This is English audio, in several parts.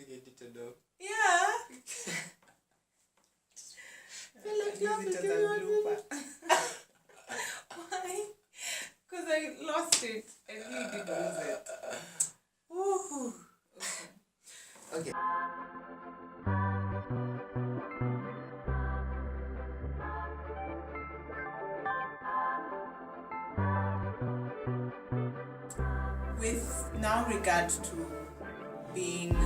edited off. Yeah. Feel like Use it as a blooper. Why? Because I lost it. I really did lose it. Woohoo. Okay. With now regard to being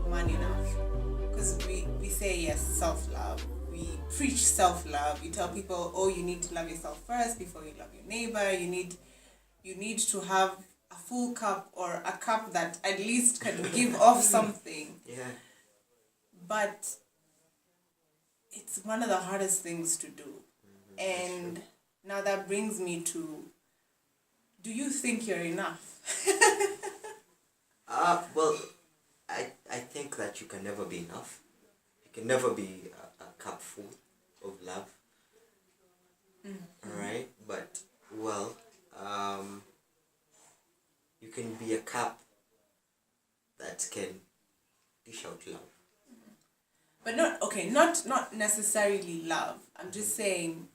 man enough, because we say yes, self-love, we preach self-love, you tell people, oh, you need to love yourself first before you love your neighbor, you need to have a full cup or a cup that at least can give off something. Yeah. But it's one of the hardest things to do. And now that brings me to, do you think you're enough? Well, I think that you can never be enough. You can never be a cup full of love. Alright? But, well, you can be a cup that can dish out love. But not necessarily love. I'm just saying,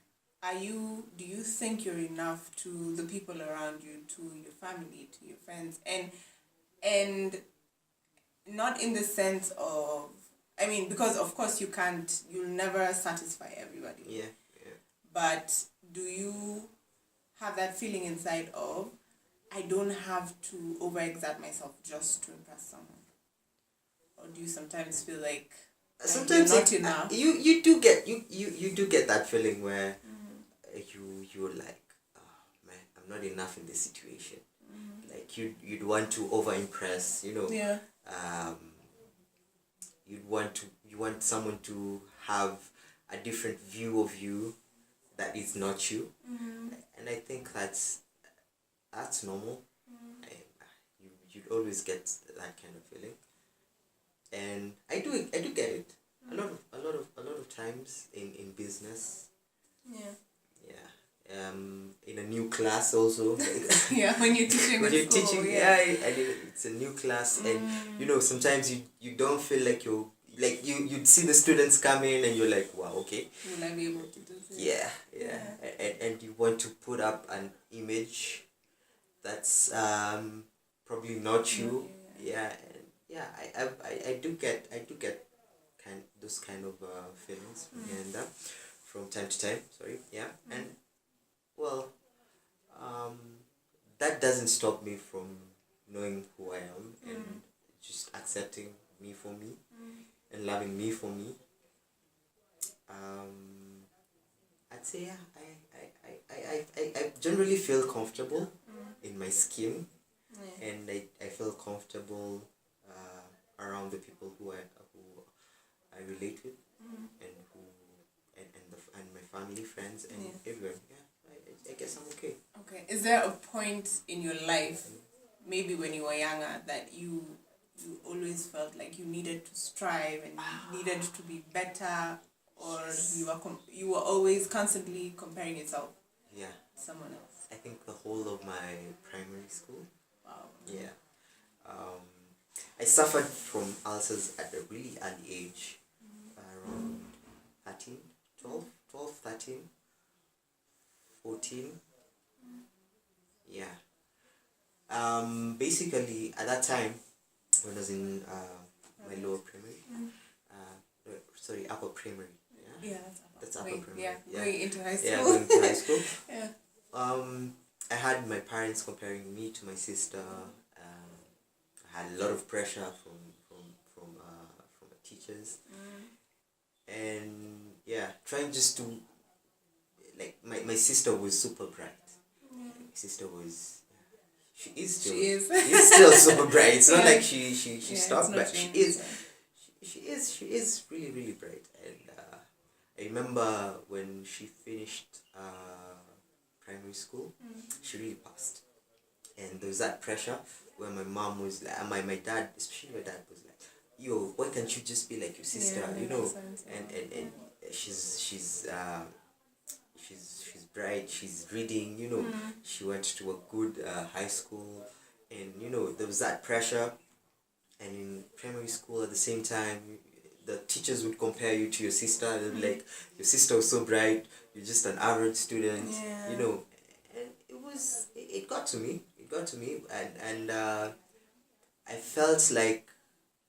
do you think you're enough to the people around you, to your family, to your friends, and not in the sense of, I mean, because of course you'll never satisfy everybody. Yeah. But do you have that feeling inside of, I don't have to overexert myself just to impress someone? Or do you sometimes feel like sometimes you're not enough? You do get that feeling where you're like, oh man, I'm not enough in this situation. Like you'd want to over impress, Yeah. You want someone to have a different view of you that is not you. And I think that's normal. You'd always get that kind of feeling. And I do get it. A lot of times in business. Yeah. In a new class also. Yeah, when you're teaching. When you're school, teaching, yeah. It's a new class, and sometimes you don't feel like you'd see the students come in and you're like, wow, okay. Will I be able to do this? Yeah. And you want to put up an image that's probably not you. I do get those kind of feelings from time to time. Sorry, yeah, and well, that doesn't stop me from knowing who I am and just accepting me for me and loving me for me. I'd say I generally feel comfortable in my skin, and I feel comfortable around the people who I relate with, and my family, friends, and everyone. Yeah, I guess I'm okay. Okay. Is there a point in your life, maybe when you were younger, that you always felt like you needed to strive and you needed to be better, or you were always constantly comparing yourself to someone else? I think the whole of my primary school. Wow. Yeah. I suffered from ulcers at a really early age, around 13, 14. Yeah. Basically, at that time, when I was in my lower primary, upper primary. Yeah, that's upper primary. Yeah, going into high school. Yeah, going to high school. Yeah. I had my parents comparing me to my sister. I had a lot of pressure from the teachers, and trying just to, like, my sister was super bright. My sister was, she is still super bright. It's not like she stopped, but she is really, really bright. And I remember when she finished primary school, she really passed. And there was that pressure where my mom was like, my dad, especially my dad, was like, yo, why can't you just be like your sister, and she's bright, she's reading, she went to a good high school, and there was that pressure And in primary school, at the same time, the teachers would compare you to your sister. They'd be like, your sister was so bright, you're just an average student, you know. And it got to me. It got to me, and I felt like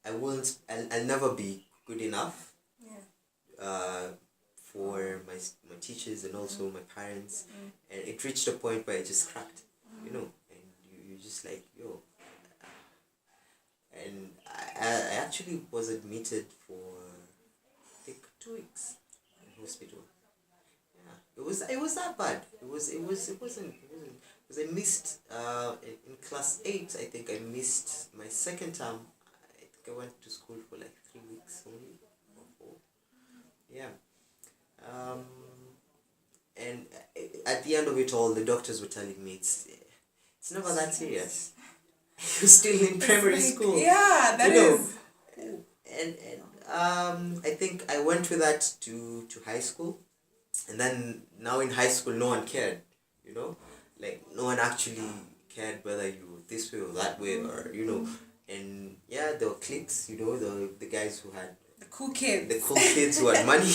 I'll never be good enough for my teachers and also my parents. And it reached a point where I just cracked, you know, and you just like, yo. And I actually was admitted for, I think, 2 weeks in hospital. Yeah, it was that bad. It wasn't because I missed in class 8. I think I missed my second term. I think I went to school for like 3 weeks only or 4. Yeah. And at the end of it all, the doctors were telling me it's never that serious. You're still in primary school. Yeah, that is. And I think I went with that to high school, and then now in high school, no one cared. You know, like no one actually cared whether you were this way or that way, or you know. And yeah, there were cliques. You know, the guys who had the cool kids who had money.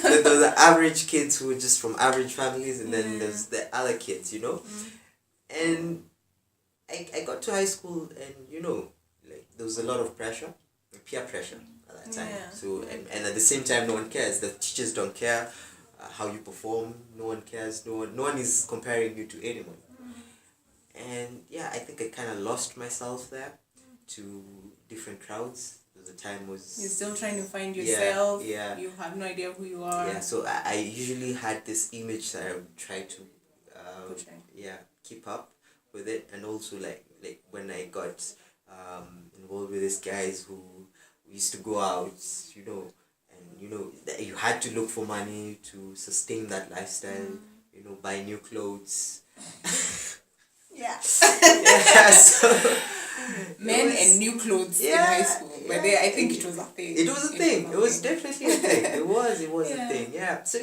Then there were the average kids who were just from average families, and then there's the other kids. You know, and I got to high school, and you know, like there was a lot of pressure, peer pressure at that time. So and at the same time, no one cares. The teachers don't care how you perform. No one cares. No one is comparing you to anyone. And yeah, I think I kind of lost myself there to different crowds. The time was you're still trying to find yourself. Yeah. You have no idea who you are. Yeah. So I usually had this image that I would try to keep up with it. And also like when I got involved with these guys who used to go out, you know, and you know that you had to look for money to sustain that lifestyle, you know, buy new clothes. Yeah. So men and new clothes in high school. But I think it was a thing. It was a thing. It was definitely a thing. It was a thing. Yeah. So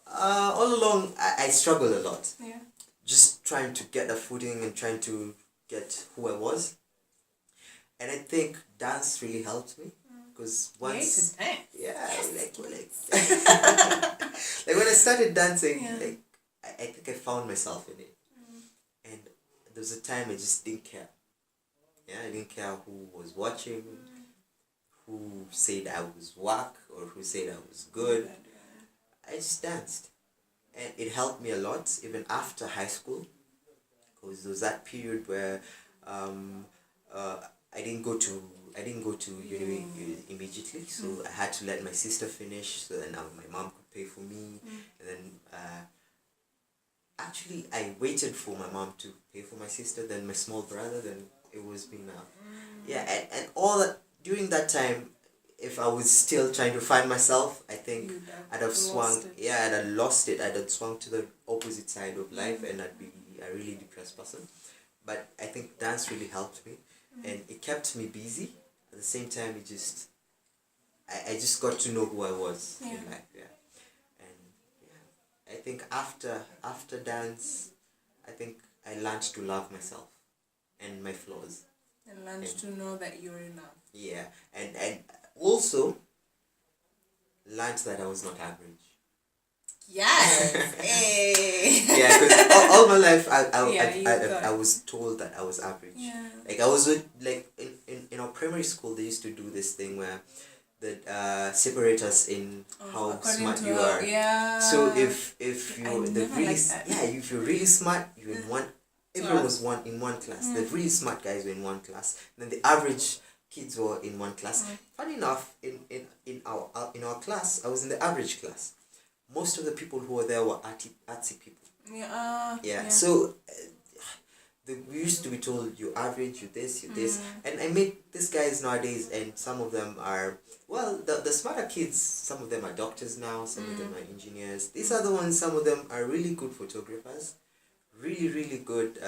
all along I struggled a lot. Yeah. Just trying to get a footing and trying to get who I was. And I think dance really helped me. Because once... like when I started dancing, like I think I found myself in it. And there was a time I just didn't care. Yeah, I didn't care who was watching, who said I was whack or who said I was good. I just danced. And it helped me a lot even after high school, because there was that period where I didn't go to uni immediately, so I had to let my sister finish, so then my mom could pay for me, and then actually I waited for my mom to pay for my sister, then my small brother, then it was me now. And all that during that time, if I was still trying to find myself, I think I'd have swung. I'd have lost it. I'd have swung to the opposite side of life, and I'd be a really depressed person. But I think dance really helped me, and it kept me busy. At the same time, I just got to know who I was in life. And I think after dance, I think I learned to love myself and my flaws. And learned to know that you're enough. Yeah, and also learned that I was not average. Yes. Yeah, because all my life I was told that I was average. Yeah. Like I was like in our primary school, they used to do this thing where that separate us in how smart you are. Yeah. So if you're if you're really smart, you're in one. Everyone was in one class. The really smart guys were in one class. And then the average kids were in one class. Funny enough, in our class, I was in the average class. Most of the people who were there were artsy people. Yeah. So we used to be told you're average, you're this, and I meet these guys nowadays, and some of them are the smarter kids. Some of them are doctors now. Some of them are engineers. These are the ones. Some of them are really good photographers. Really, really good.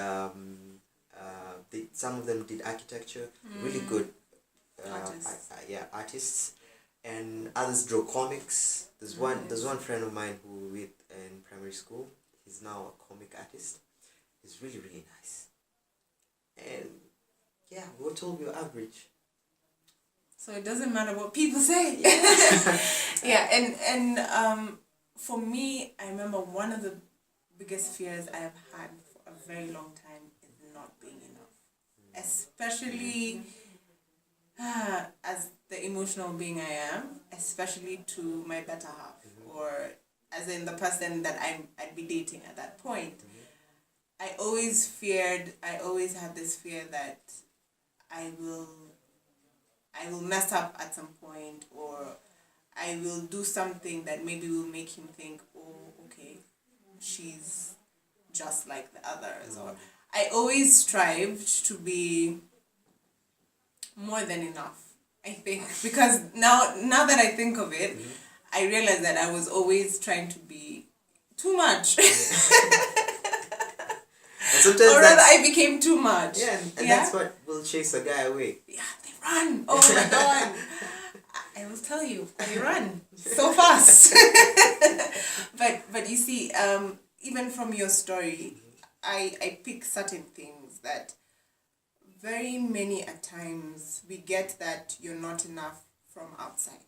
Some of them did architecture. Really good. Artists, and others draw comics. There's one friend of mine who with in primary school. He's now a comic artist. He's really, really nice. And Yeah, we were told we were average. So it doesn't matter what people say. Yeah, and for me, I remember one of the biggest fears I have had for a very long time is not being enough. Especially as the emotional being I am, especially to my better half, or as in the person that I'd be dating at that point. I always had this fear that I will mess up at some point, or I will do something that maybe will make him think, oh, okay, she's just like the others. Or I always strived to be more than enough, I think, because now that I think of it, I realize that I was always trying to be too much. And sometimes or rather, I became too much. Yeah, and that's what will chase a guy away. Yeah, they run. Oh my god. I will tell you, they run so fast. But you see, even from your story, I pick certain things that very many at times we get that you're not enough from outside.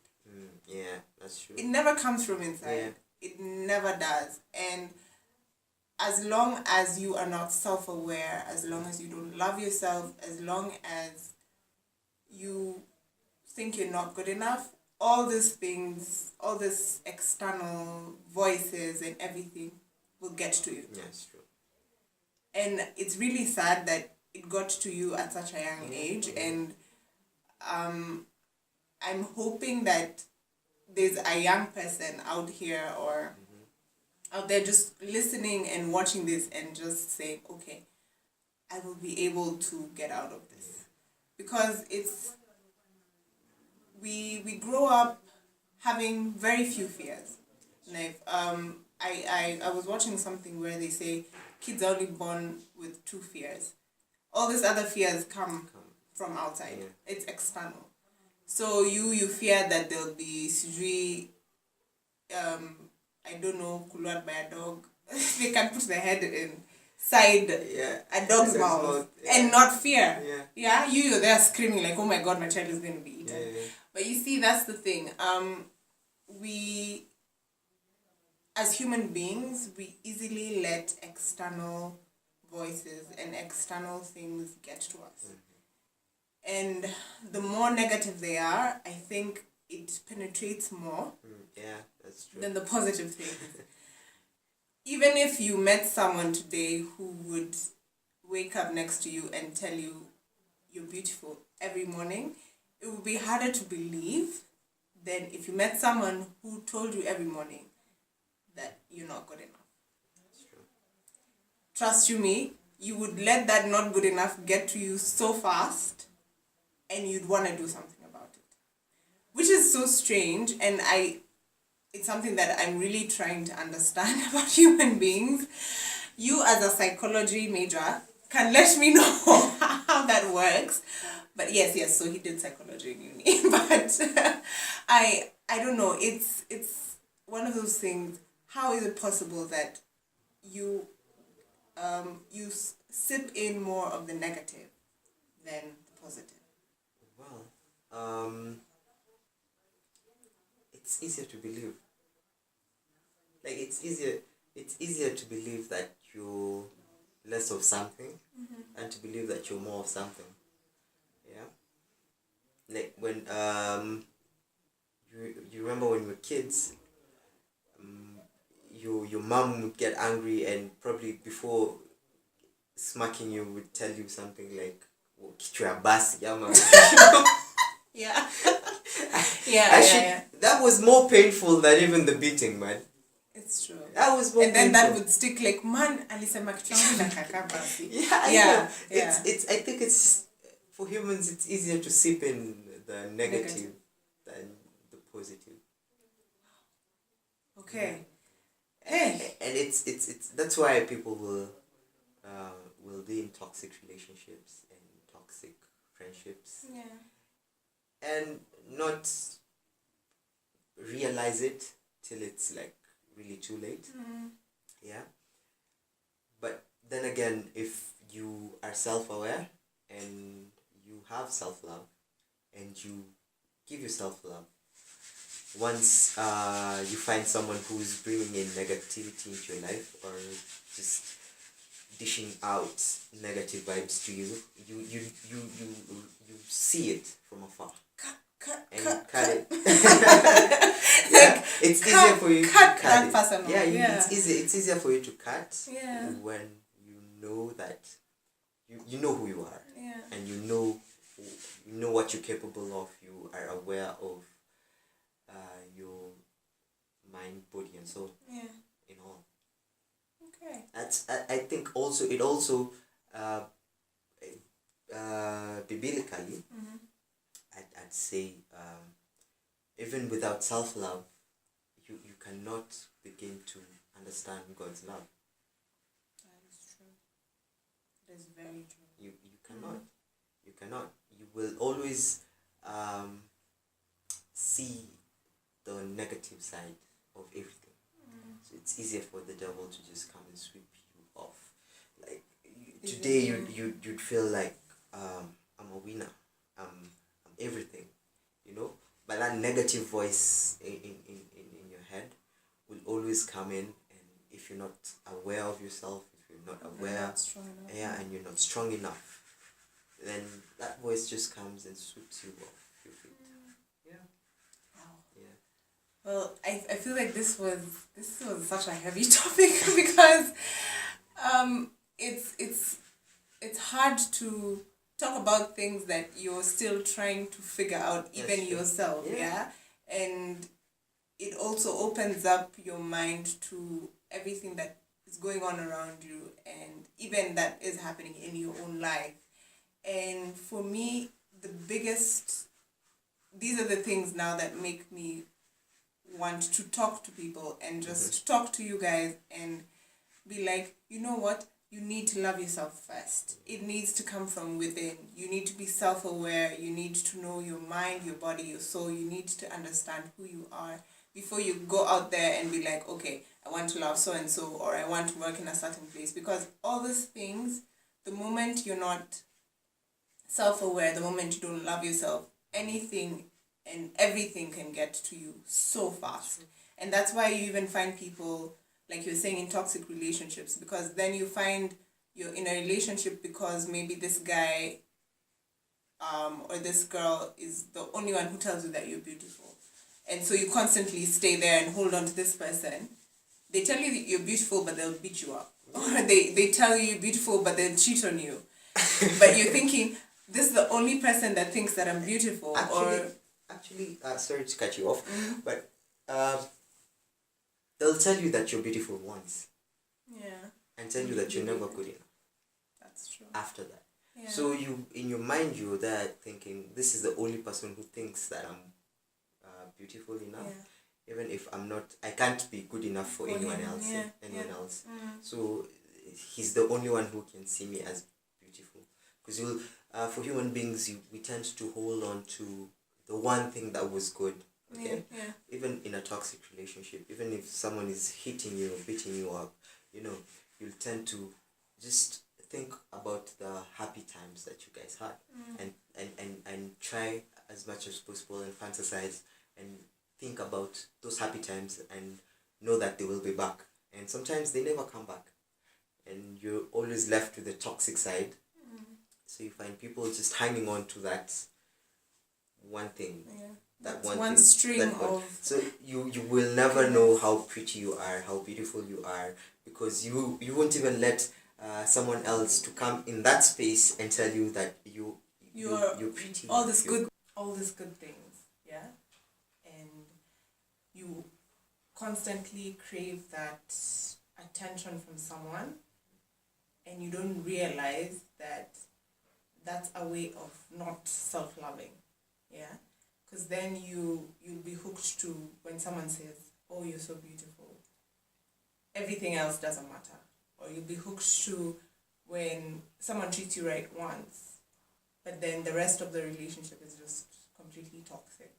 Yeah, that's true. It never comes from inside. Yeah. It never does. And as long as you are not self-aware, as long as you don't love yourself, as long as you think you're not good enough, all these things, all these external voices and everything will get to you. Yeah, it's true. And it's really sad that it got to you at such a young age. And I'm hoping that there's a young person out here or out there just listening and watching this and just saying, okay, I will be able to get out of this. Because it's, we grow up having very few fears. Like, I was watching something where they say kids are only born with 2 fears. All these other fears come from outside. Yeah. It's external. So you fear that there'll be sijui, I don't know, kuluad by a dog. They can put their head inside a dog's mouth and not fear. Yeah, you're there screaming like, oh my god, my child is going to be eaten. Yeah. But you see, that's the thing. We, as human beings, we easily let external voices and external things get to us. And the more negative they are, I think it penetrates more that's true. than the positive things. Even if you met someone today who would wake up next to you and tell you you're beautiful every morning, it would be harder to believe than if you met someone who told you every morning that you're not good enough. That's true. Trust you me, you would let that not good enough get to you so fast and you'd want to do something about it. Which is so strange, and it's something that I'm really trying to understand about human beings. You as a psychology major can let me know how that works. But yes, so he did psychology in uni. But I don't know, it's one of those things. How is it possible that you sip in more of the negative than the positive? Well, it's easier to believe. Like, it's easier to believe that you're less of something and to believe that you're more of something. Yeah? Like, when you remember when we were kids, your mom would get angry and probably before smacking you would tell you something like, oh, kichwa ya basi, yeah. That was more painful than even the beating, man. It's true. That was more and then painful. That would stick like, man, alisema kichwa yangu inakaa basi. Yeah. I think it's, for humans, it's easier to sip in the negative than the positive. Okay. And it's that's why people will be in toxic relationships and toxic friendships. Yeah. And not realize it till it's like really too late. Yeah. But then again, if you are self-aware and have self-love and you give yourself love, once you find someone who's bringing in negativity into your life or just dishing out negative vibes to you, you see it from afar. And you cut it. Yeah, it's easier for you to cut that person. Yeah, it's easier for you to cut when you know that you know who you are, and you know what you're capable of. You are aware of your mind, body, and soul. In all. Okay. I think also it also biblically. I'd say even without self-love, you cannot begin to understand God's love. That is true. That is very true. You cannot. You cannot. You will always see the negative side of everything. So it's easier for the devil to just come and sweep you off. Like today, you'd feel like I'm a winner. I'm everything, but that negative voice in your head will always come in, and if you're not aware of yourself, if you're not aware, and you're not strong enough, then that voice just comes and sweeps you off your feet. Well, I feel like this was such a heavy topic because it's hard to talk about things that you're still trying to figure out even yourself, and it also opens up your mind to everything that is going on around you and even that is happening in your own life. And for me, these are the things now that make me want to talk to people and just talk to you guys and be like, you know what? You need to love yourself first. It needs to come from within. You need to be self-aware. You need to know your mind, your body, your soul. You need to understand who you are before you go out there and be like, okay, I want to love so-and-so, or I want to work in a certain place. Because all these things, the moment you're not self-aware, the moment you don't love yourself, anything and everything can get to you so fast. And that's why you even find people, like you're saying, in toxic relationships, because then you find you're in a relationship because maybe this guy or this girl is the only one who tells you that you're beautiful. And so you constantly stay there and hold on to this person. They tell you that you're beautiful, but they'll beat you up. Or they tell you you're beautiful, but they'll cheat on you. But you're thinking, this is the only person that thinks that I'm beautiful. Actually, sorry to cut you off, but they'll tell you that you're beautiful once. And tell you that you're never good enough. That's true. After that. So you, in your mind, you're there thinking, this is the only person who thinks that I'm beautiful enough. Even if I'm not, I can't be good enough for anyone else. So he's the only one who can see me as beautiful. Because for human beings, we tend to hold on to the one thing that was good. Okay? Even in a toxic relationship, even if someone is hitting you or beating you up, you'll tend to just think about the happy times that you guys had, and try as much as possible and fantasize and think about those happy times and know that they will be back. And sometimes they never come back, and you're always left with the toxic side. So you find people just hanging on to that one thing. That one string of... So you will never know how pretty you are, how beautiful you are, because you won't even let someone else to come in that space and tell you that you're pretty. All these good things, and you constantly crave that attention from someone, and you don't realize that that's a way of not self-loving, because then you'll be hooked to when someone says, oh, you're so beautiful, everything else doesn't matter. Or you'll be hooked to when someone treats you right once, but then the rest of the relationship is just completely toxic.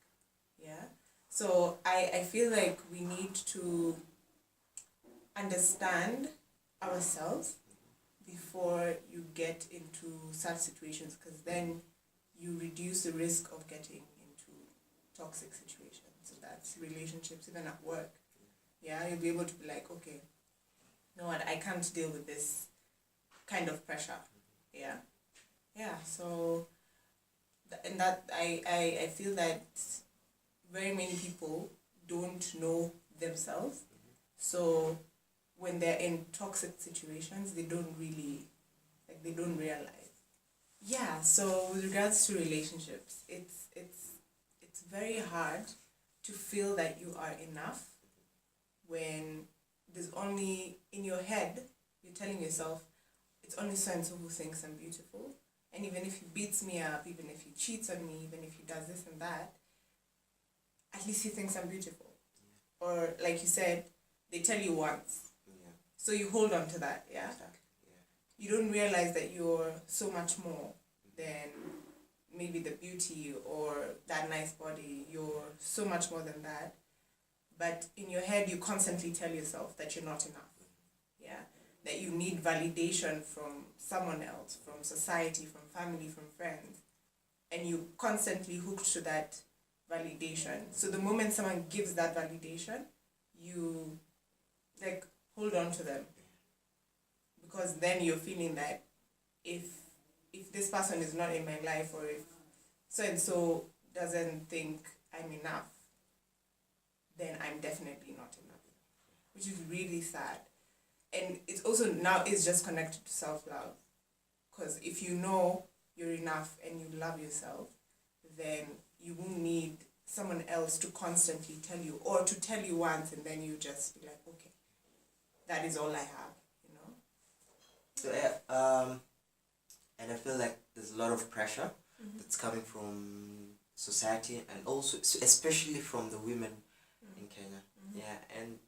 So I feel like we need to understand ourselves before you get into such situations, because then you reduce the risk of getting into toxic situations. So that's relationships, even at work. Yeah, you'll be able to be like, okay, you know what, I can't deal with this kind of pressure. Yeah. Yeah, so, and that, I feel that very many people don't know themselves. So when they're in toxic situations, they don't realize. Yeah, so with regards to relationships, it's very hard to feel that you are enough when there's only, in your head, you're telling yourself, it's only so-and-so who thinks I'm beautiful. And even if he beats me up, even if he cheats on me, even if he does this and that, at least he thinks I'm beautiful. Yeah. Or, like you said, they tell you once. Yeah. So you hold on to that, yeah? Exactly. Yeah. You don't realize that you're so much more than maybe the beauty or that nice body. You're so much more than that. But in your head, you constantly tell yourself that you're not enough. Yeah? That you need validation from someone else, from society, from family, from friends. And you constantly hooked to that validation. So the moment someone gives that validation, you like hold on to them. Because then you're feeling that if this person is not in my life, or if so-and-so doesn't think I'm enough, then I'm definitely not enough. Which is really sad. And it's also now is just connected to self-love. Because if you know you're enough and you love yourself, then you won't need someone else to constantly tell you, or to tell you once and then you just be like, okay, that is all I have, you know? So, yeah, and I feel like there's a lot of pressure that's coming from society, and also, especially from the women in Kenya. Yeah, and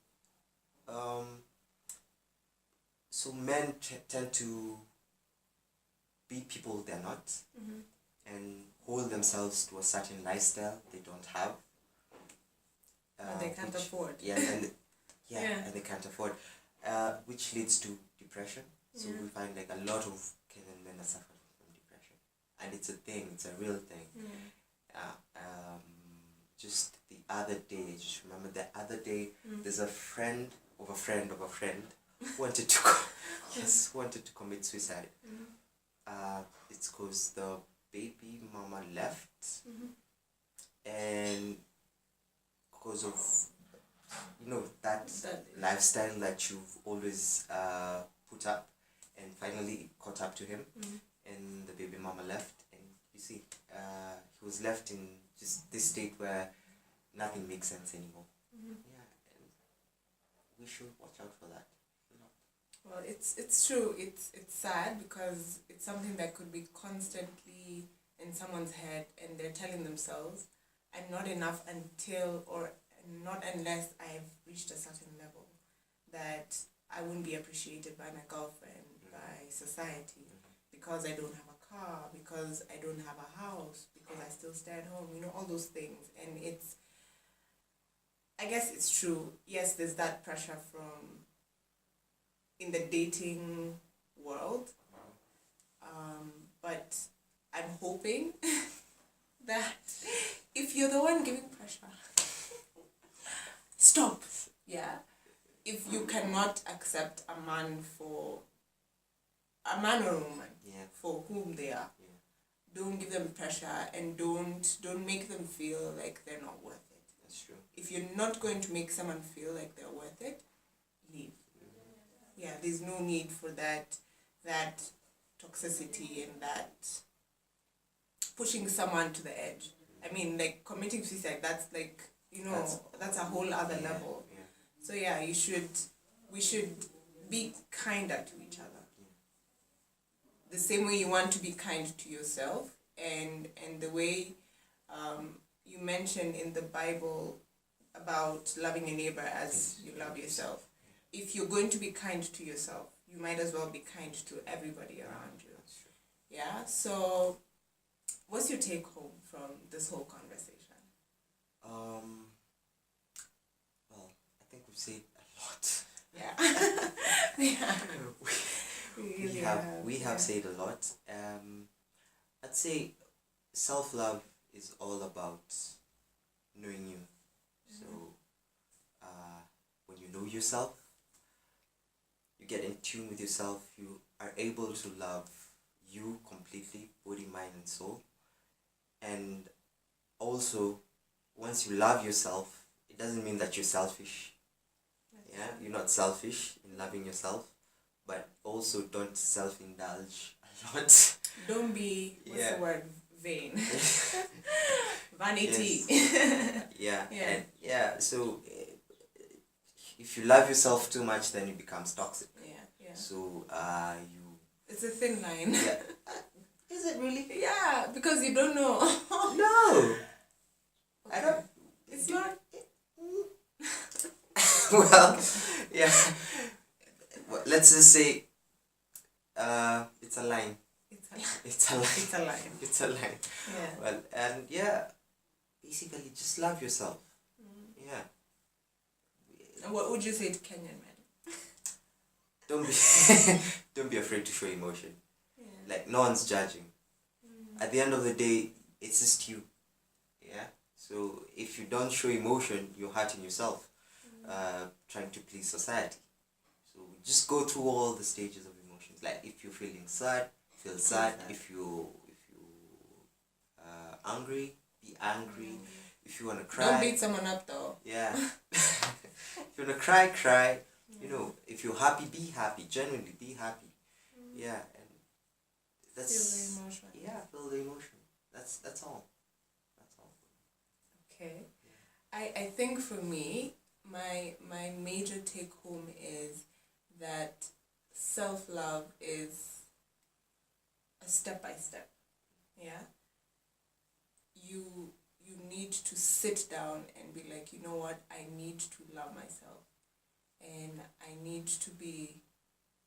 so men tend to be people they're not, and hold themselves to a certain lifestyle they don't have. They can't afford. Yeah, and and they can't afford, which leads to depression. So we find like a lot of Kenyan men are suffering from depression, and it's a thing, it's a real thing. Just the other day, just remember the other day, there's a friend of a friend of a friend who wanted to wanted to commit suicide. It's because the baby mama left, and because of that lifestyle that you've always put up, and finally it caught up to him, and the baby mama left, and you see, he was left in just this state where nothing makes sense anymore. Yeah, and we should watch out for that. Well, it's true. It's sad because it's something that could be constantly in someone's head, and they're telling themselves, I'm not enough until, or not unless I've reached a certain level, that I won't be appreciated by my girlfriend, by society, because I don't have a car, because I don't have a house, because I still stay at home, all those things. And I guess it's true. Yes, there's that pressure from in the dating world, but I'm hoping that if you're the one giving pressure, stop. Yeah, if you cannot accept a man or a woman for whom they are, don't give them pressure, and don't make them feel like they're not worth it. That's true. If you're not going to make someone feel like they're worth it, leave. Yeah, there's no need for that toxicity and that pushing someone to the edge. I mean, like committing suicide, that's like, that's a whole other level. Yeah. So yeah, we should be kinder to each other. The same way you want to be kind to yourself, and the way you mentioned in the Bible about loving your neighbor as you love yourself. If you're going to be kind to yourself, you might as well be kind to everybody around you. Yeah, so what's your take home from this whole conversation? Well, I think we've said a lot. Yeah. We have said a lot. I'd say self-love is all about knowing you. So when you know yourself, you get in tune with yourself, you are able to love you completely, body, mind, and soul. And also, once you love yourself, it doesn't mean that you're selfish. Yeah, you're not selfish in loving yourself, but also don't self-indulge a lot. Don't be, what's the word, vain. Vanity. Yeah. So if you love yourself too much, then it becomes toxic. Yeah. So it's a thin line. Yeah. Is it really? Yeah, because you don't know. No. Okay. I don't. It's not. Well, yeah. Well, let's just say, it's a line. It's a line. It's a line. It's a line. Yeah. Well, and yeah, basically, just love yourself. Yeah. And what would you say to Kenyan men? Don't be afraid to show emotion. Yeah. Like, no one's judging. At the end of the day, it's just you. Yeah. So if you don't show emotion, you're hurting yourself. Trying to please society. So just go through all the stages of emotions. Like, if you're feeling sad, feel sad. If you angry, be angry. If you wanna cry, don't beat someone up though. Yeah. If you wanna cry, cry. You know, if you're happy, be happy. Genuinely, be happy. Yeah, and that's feel the emotion. Yeah, feel the emotion. That's all. That's all. Okay. I think for me, my major take home is that self-love is a step by step. Yeah. You need to sit down and be like, you know what, I need to love myself. And I need to be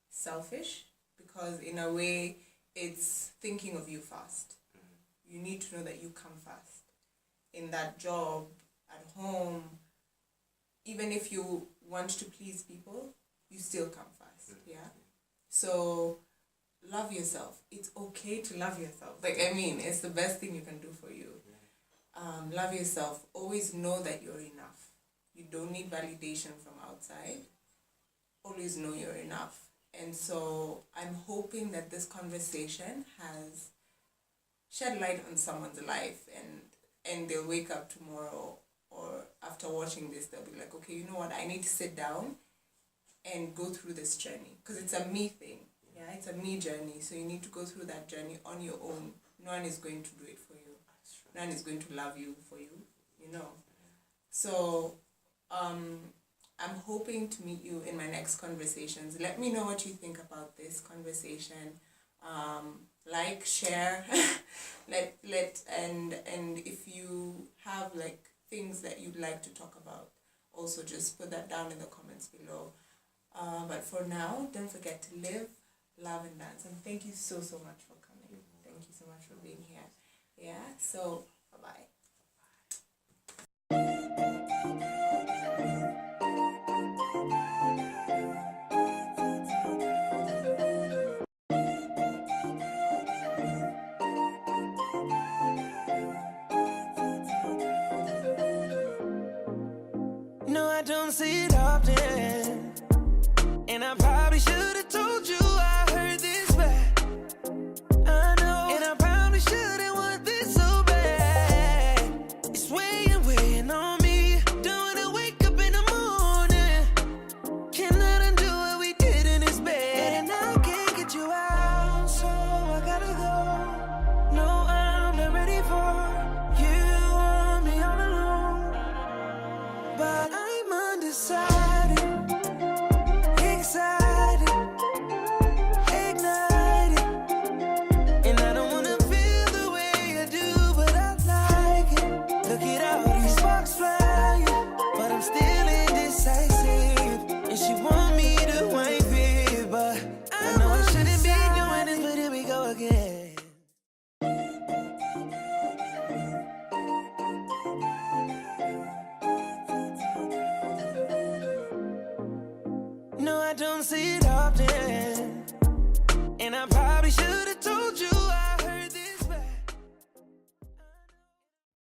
selfish, because in a way it's thinking of you first. You need to know that you come first. In that job, at home, even if you want to please people, you still come first. Yeah. So love yourself. It's okay to love yourself. Like, I mean, it's the best thing you can do for you. Love yourself. Always know that you're enough. You don't need validation from outside. Always know you're enough. And so I'm hoping that this conversation has shed light on someone's life, and they'll wake up tomorrow, or after watching this, they'll be like, okay, you know what, I need to sit down and go through this journey, because it's a me thing. Yeah, it's a me journey. So you need to go through that journey on your own. No one is going to do it for you. No one is going to love you for you, you know. So I'm hoping to meet you in my next conversations. Let me know what you think about this conversation. Like, share, and if you have like things that you'd like to talk about, also just put that down in the comments below. But for now, don't forget to live, love, and dance. And thank you so much for coming. Thank you so much for being here. Yeah, so bye-bye. No, I don't see it often, and I probably should have told you I heard this back. I know, and I probably shouldn't want this so bad. It's weighing on me. Don't wanna wake up in the morning. Cannot undo what we did in this bed, and I can't get you out, so I gotta go. No, I'm not ready for you want me all alone, but I'm undecided, excited, ignited, and I don't wanna feel the way I do, but I like it. Look at all these sparks flying, but I'm still indecisive, and she want me to wipe it, but I know I shouldn't be doing this, but here we go again. No, I don't see it often, and I probably should have told